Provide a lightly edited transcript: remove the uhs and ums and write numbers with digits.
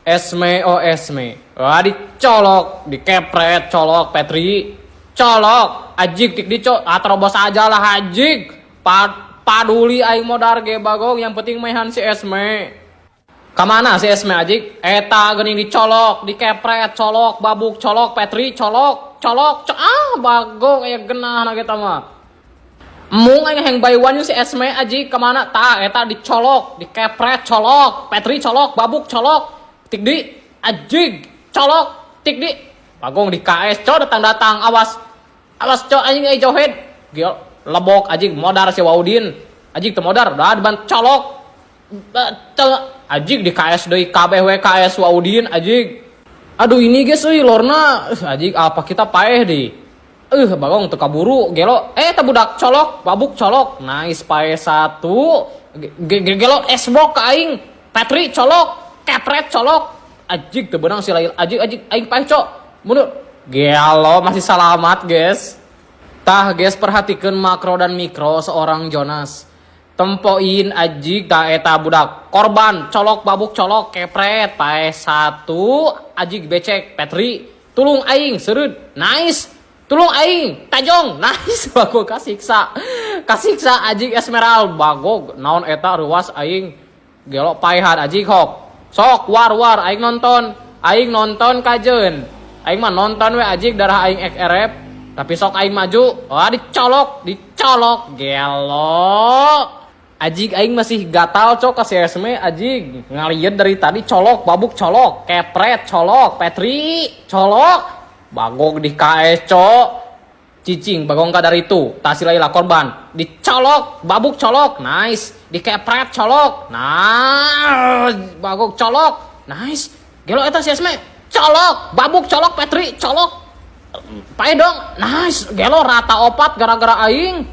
Esme oh Esme. Wah dicolok, dikepret, colok Petri. Colok, ajik tik dicok, terobos aja lah ajik. Paduli aing modar ge bagong, yang penting mehan si Esme. Kamana si Esme ajik? Eta geuning dicolok, dikepret, colok, babuk, colok, Petri, colok, bagong aya genah na kita mah. Mung aing heng bayuan si Esme ajik kamana? Eta dicolok, dikepret, colok, Petri, colok, babuk, colok. Tik di ajig colok tik di bagong di KS datang awas cok anjing ai johed gil lebok ajig modar si Waudin ajig teu modar udah ban colok ajig di KS deui kabeh we KS Waudin ajig aduh ini geus euy lorna ajig apa kita paeh di bagong teu kaburu gelo teu budak colok babuk colok nice paeh 1 gelo esbok ka aing Petri colok kepret colok ajik teu beunang si lain ajik aing paeh cok mundur gelo masih selamat guys tah guys perhatikeun makro dan mikro seorang Jonas tempoin ajik tah eta budak korban colok babuk colok kepret paeh 1 ajik becek Petri tulung aing seureud nice tulung aing tajong nice bagong kasiksa ajik Esmeral bagong naon eta ruas aing gelo paehan ajik hok sok war aing nonton kajeun aing mah nonton we ajik darah aing XRF tapi sok aing maju dicolok gelo ajik aing masih gatal cok ka Esme ajik ngalieur dari tadi colok babuk colok kepret colok Petri colok bagong di KS cok cicing bagong ka dari itu tasilaila korban dicolok babuk colok nice dikepret colok nah bagong colok nice gelo eta si Esme colok babuk colok Petri colok pae dong nice gelo rata opat gara-gara aing